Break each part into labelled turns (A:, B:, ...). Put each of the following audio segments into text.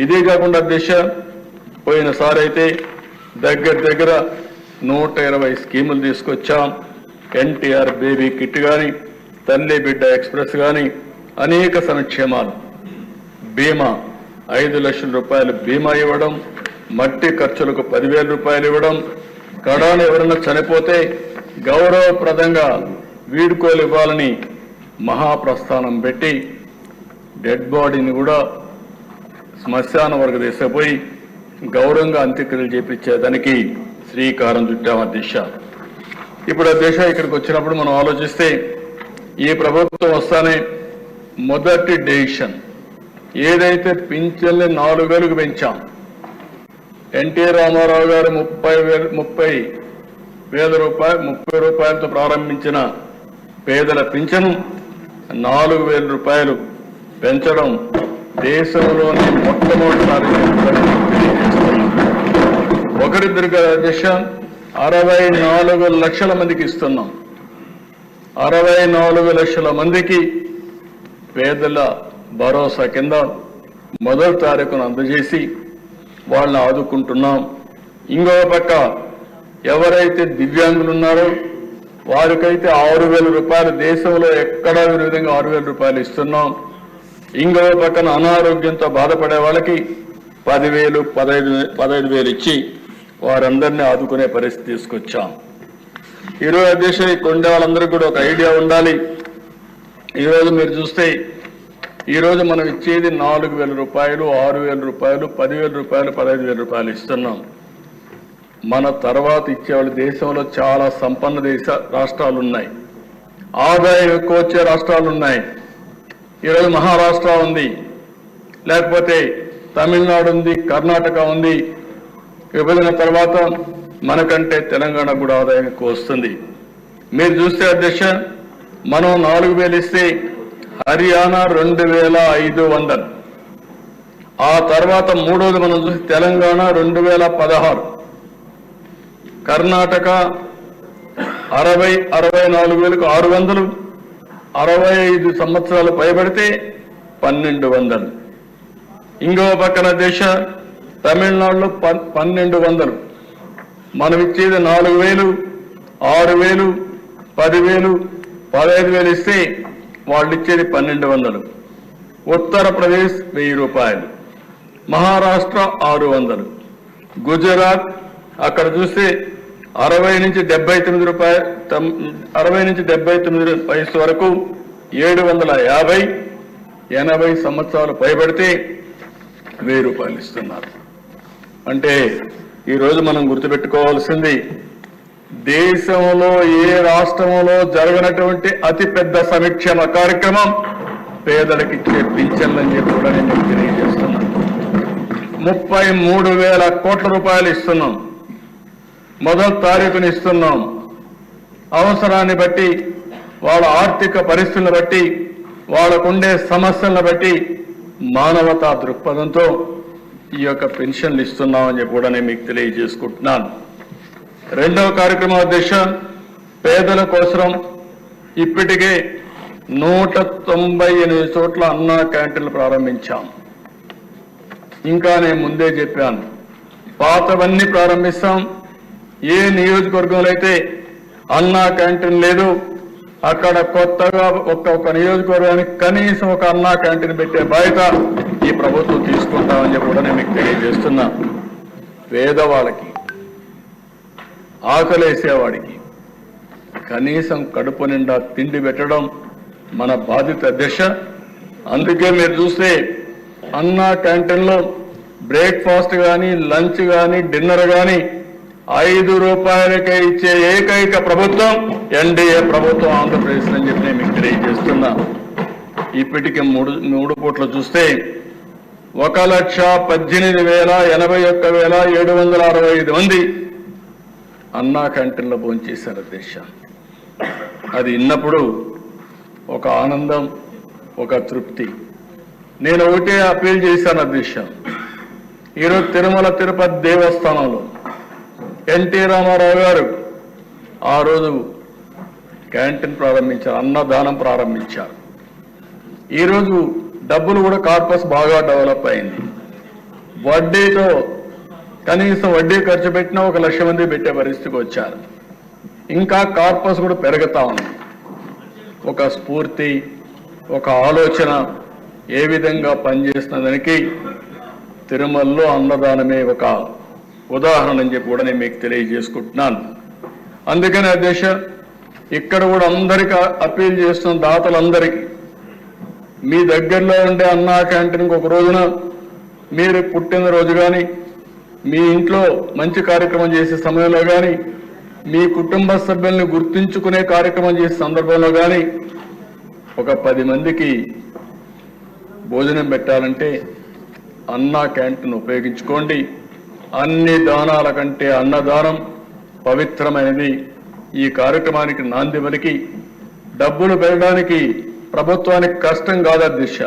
A: ఇదే కాకుండా దిశ పోయినసారి అయితే దగ్గర 120 స్కీములు తీసుకొచ్చాం. ఎన్టీఆర్ బేబీ కిట్ కానీ, తల్లి బిడ్డ ఎక్స్ప్రెస్ కానీ, అనేక సంక్షేమాలు, బీమా 5 లక్షల రూపాయలు బీమా ఇవ్వడం, మట్టి ఖర్చులకు 10,000 రూపాయలు ఇవ్వడం, కడాను ఎవరైనా చనిపోతే గౌరవప్రదంగా వీడ్కోలు ఇవ్వాలని మహాప్రస్థానం పెట్టి డెడ్ బాడీని కూడా శ్మశాన వరకు తీసుకుపోయి గౌరవంగా అంత్యక్రియలు చేపించేదానికి శ్రీకారం చుట్టాం అధ్యక్ష. ఇప్పుడు అధ్యక్ష ఇక్కడికి వచ్చినప్పుడు మనం ఆలోచిస్తే ఈ ప్రభుత్వం వస్తానే మొదటి డెసిషన్ ఏదైతే పింఛన్లు 4,000కు పెంచాం, ఎన్టీ రామారావు గారు 30,000 రూపాయలతో ప్రారంభించిన పేదల పింఛను 4,000 రూపాయలు పెంచడం దేశంలోని మొట్టమొదటిసారి ఒకరిద్దరికి అధ్యక్ష 64 లక్షల మందికి ఇస్తున్నాం. 64 లక్షల మందికి పేదల భరోసా కింద మొదటి తారీఖును అందజేసి వాళ్ళని ఆదుకుంటున్నాం. ఇంకో పక్క ఎవరైతే దివ్యాంగులు ఉన్నారో వారికైతే 6,000 రూపాయలు, దేశంలో ఎక్కడా ఈ విధంగా 6,000 రూపాయలు ఇస్తున్నాం. ఇంకో పక్కన అనారోగ్యంతో బాధపడే వాళ్ళకి 10,000, 15,000 ఇచ్చి వారందరినీ ఆదుకునే పరిస్థితి తీసుకొచ్చాం. ఈరోజు అధ్యక్ష కొండే వాళ్ళందరికీ కూడా ఒక ఐడియా ఉండాలి. ఈరోజు మీరు చూస్తే ఈరోజు మనం ఇచ్చేది 4,000 రూపాయలు, 6,000 రూపాయలు, 10,000 రూపాయలు, 15,000 రూపాయలు ఇస్తున్నాం. మన తర్వాత ఇచ్చేవాళ్ళు దేశంలో చాలా సంపన్న రాష్ట్రాలు ఉన్నాయి, ఆదాయం ఎక్కువ వచ్చే రాష్ట్రాలు ఉన్నాయి. ఈరోజు మహారాష్ట్ర ఉంది, లేకపోతే తమిళనాడు ఉంది, కర్ణాటక ఉంది. విభజన తర్వాత మనకంటే తెలంగాణ కూడా ఆదాయం ఎక్కువ వస్తుంది. మీరు చూస్తే అధ్యక్ష మనం 4,000 ఇస్తే హర్యానా 2,500, ఆ తర్వాత మూడోది మనం చూస్తే తెలంగాణ 2,016, కర్ణాటక 64,600, 65 సంవత్సరాలు పైబడితే 1,200. ఇంకో పక్కన దేశ తమిళనాడులో 1,200. మనం ఇచ్చేది 4,000, 6,000, 10,000, 15,000 ఇస్తే వాళ్ళు ఇచ్చేది 1,200. ఉత్తరప్రదేశ్ 1,000 రూపాయలు, మహారాష్ట్ర 600, గుజరాత్ అక్కడ చూస్తే 60 నుంచి 79 రూపాయలు, 60 నుంచి 79 వయసు వరకు 750, 80 సంవత్సరాలు పైబడితే 1,000 రూపాయలు ఇస్తున్నారు. అంటే ఈరోజు మనం గుర్తుపెట్టుకోవాల్సింది దేశంలో ఏ రాష్ట్రంలో జరగనటువంటి అతిపెద్ద సంక్షేమ కార్యక్రమం పేదలకు ఇచ్చే పింఛన్లని చెప్పి కూడా నేను తెలియజేస్తున్నాను. 33,000 కోట్ల రూపాయలు ఇస్తున్నాం. మొదటి తారీఖుని ఇస్తున్నాం. అవసరాన్ని బట్టి, వాళ్ళ ఆర్థిక పరిస్థితులను బట్టి, వాళ్ళకుండే సమస్యలను బట్టి మానవతా దృక్పథంతో ఈ యొక్క పెన్షన్లు ఇస్తున్నామని చెప్పి కూడా నేను మీకు తెలియజేసుకుంటున్నాను. రెండవ కార్యక్రమం అధ్యక్ష పేదల కోసం ఇప్పటికే 198 చోట్ల అన్నా క్యాంటీన్లు ప్రారంభించాం. ఇంకా నేను ముందే చెప్పాను, పాతవన్నీ ప్రారంభిస్తాం. ఏ నియోజకవర్గంలో అయితే అన్నా క్యాంటీన్ లేదు అక్కడ కొత్తగా ఒక్కొక్క నియోజకవర్గానికి కనీసం ఒక అన్నా క్యాంటీన్ పెట్టే బాధ్యత ఈ ప్రభుత్వం తీసుకుంటామని చెప్పి కూడా నేను మీకు తెలియజేస్తున్నా. పేదవాళ్ళకి, ఆకలేసేవాడికి కనీసం కడుపు నిండా తిండి పెట్టడం మన బాధ్యత అధ్యక్ష. అందుకే మీరు చూస్తే అన్నా క్యాంటీన్లో బ్రేక్ఫాస్ట్ కానీ, లంచ్ కానీ, డిన్నర్ కానీ 5 రూపాయలకే ఇచ్చే ఏకైక ప్రభుత్వం ఎన్డీఏ ప్రభుత్వం ఆంధ్రప్రదేశ్ అని చెప్పి నేను మీకు తెలియజేస్తున్నా. ఇప్పటికి మూడు పూట్ల చూస్తే 1,18,81,765 మంది అన్నా క్యాంటీన్లో భోంచేశారు అధ్యక్ష. అది విన్నప్పుడు ఒక ఆనందం, ఒక తృప్తి. నేను ఒకటే అప్పీల్ చేశాను అధ్యక్ష. ఈరోజు తిరుమల తిరుపతి దేవస్థానంలో ఎన్టీ రామారావు గారు ఆ రోజు క్యాంటీన్ ప్రారంభించారు, అన్నదానం ప్రారంభించారు. ఈరోజు డబ్బులు కూడా కార్పస్ బాగా డెవలప్ అయింది. వడ్డీతో కనీసం వడ్డీ ఖర్చు పెట్టినా 1 లక్ష మంది పెట్టే పరిస్థితికి వచ్చారు. ఇంకా కార్పస్ కూడా పెరుగుతా ఉంది. ఒక స్ఫూర్తి, ఒక ఆలోచన ఏ విధంగా పనిచేస్తున్నదానికి తిరుమలలో అన్నదానమే ఒక ఉదాహరణ అని చెప్పి కూడా నేను మీకు తెలియజేసుకుంటున్నాను. అందుకని అధ్యక్ష, ఇక్కడ కూడా అందరికీ అప్పీల్ చేస్తున్న దాతలందరికీ మీ దగ్గరలో ఉండే అన్నా క్యాంటీన్కి ఒక రోజున మీరు పుట్టినరోజు కానీ, మీ ఇంట్లో మంచి కార్యక్రమం చేసే సమయంలో కానీ, మీ కుటుంబ సభ్యుల్ని గుర్తుంచుకునే కార్యక్రమం చేసే సందర్భంలో కానీ ఒక 10 మందికి భోజనం పెట్టాలంటే అన్నా క్యాంటీన్ ఉపయోగించుకోండి. అన్ని దానాల కంటే అన్నదానం పవిత్రమైనది. ఈ కార్యక్రమానికి నాంది పలికి డబ్బులు పెరగడానికి ప్రభుత్వానికి కష్టం కాదు అధ్యక్ష.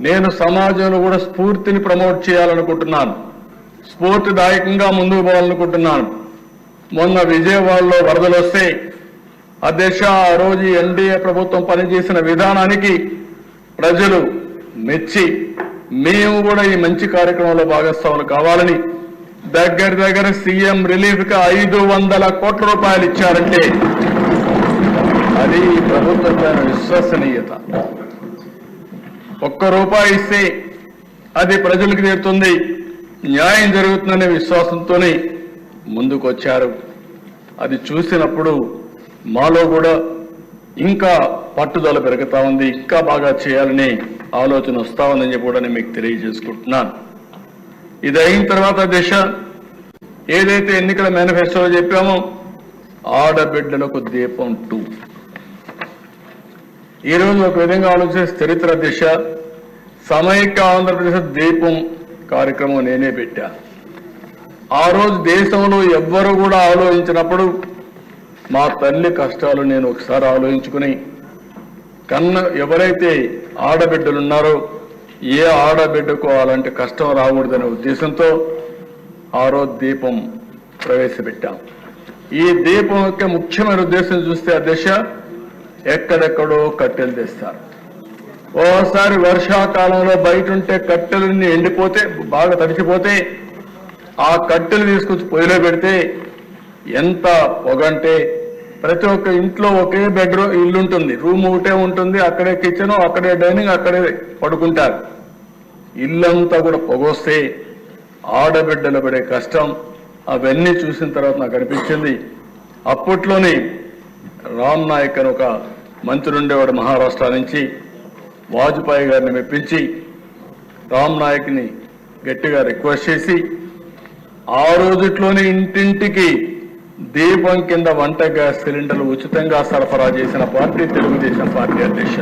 A: నేను సమాజంలో కూడా స్ఫూర్తిని ప్రమోట్ చేయాలనుకుంటున్నాను, స్ఫూర్తిదాయకంగా ముందుకు పోవాలనుకుంటున్నాను. మొన్న విజయవాడలో వరదలు వస్తే అధ్యక్ష, ఆ రోజు ఎన్డీఏ ప్రభుత్వం పనిచేసిన విధానానికి ప్రజలు మెచ్చి మేము కూడా ఈ మంచి కార్యక్రమంలో భాగస్వాములు కావాలని దగ్గర సీఎం రిలీఫ్ కి 500 కోట్ల రూపాయలు ఇచ్చారంటే అది ప్రభుత్వం విశ్వసనీయత. 1 రూపాయి ఇస్తే అది ప్రజలకు చేరుతుంది, న్యాయం జరుగుతుందనే విశ్వాసంతోనే ముందుకు వచ్చారు. అది చూసినప్పుడు మాలో కూడా ఇంకా పట్టుదల పెరుగుతా ఉంది, ఇంకా బాగా చేయాలనే ఆలోచన వస్తా ఉందని చెప్పి కూడా నేను మీకు తెలియజేసుకుంటున్నాను. ఇది అయిన తర్వాత దిశ ఏదైతే ఎన్నికల మేనిఫెస్టోలో చెప్పామో ఆడబిడ్డలకు దీపం 2. ఈరోజు ఒక విధంగా ఆలోచిస్తే చరిత్ర దిశ సమైక్య ఆంధ్రప్రదేశ్ దీపం కార్యక్రమం నేనే పెట్టా. ఆ రోజు దేశంలో ఎవ్వరూ కూడా ఆలోచించినప్పుడు మా తల్లి కష్టాలు నేను ఒకసారి ఆలోచించుకుని ఎవరైతే ఆడబిడ్డలు ఉన్నారో ఏ ఆడబిడ్డకు అలాంటి కష్టం రాకూడదనే ఉద్దేశంతో ఆ రోజు దీపం ప్రవేశపెట్టాం. ఈ దీపం యొక్క ముఖ్యమైన ఉద్దేశం చూస్తే అధ్యక్ష, ఎక్కడెక్కడో కట్టెలు తెస్తారు. ఓసారి వర్షాకాలంలో బయట ఉంటే కట్టెలన్నీ ఎండిపోతే బాగా తడిచిపోతే ఆ కట్టెలు తీసుకొచ్చి పొయ్యిలో పెడితే ఎంత పొగంటే ప్రతి ఒక్క ఇంట్లో ఒకే బెడ్రూమ్ ఇల్లు ఉంటుంది, రూమ్ ఒకటే ఉంటుంది, అక్కడే కిచెన్, అక్కడే డైనింగ్, అక్కడే పడుకుంటారు. ఇల్లంతా కూడా పొగొస్తే ఆడబిడ్డలు పడే కష్టం అవన్నీ చూసిన తర్వాత నాకు అనిపించింది. అప్పట్లోనే రామ్ నాయక్ అని ఒక మంత్రి ఉండేవాడు మహారాష్ట్ర నుంచి, వాజ్పేయి గారిని మెప్పించి రామ్ నాయక్ని గట్టిగా రిక్వెస్ట్ చేసి ఆ రోజుట్లోనే ఇంటింటికి దీపం కింద వంట గ్యాస్ సిలిండర్లు ఉచితంగా సరఫరా చేసిన పార్టీ తెలుగుదేశం పార్టీ అధ్యక్ష.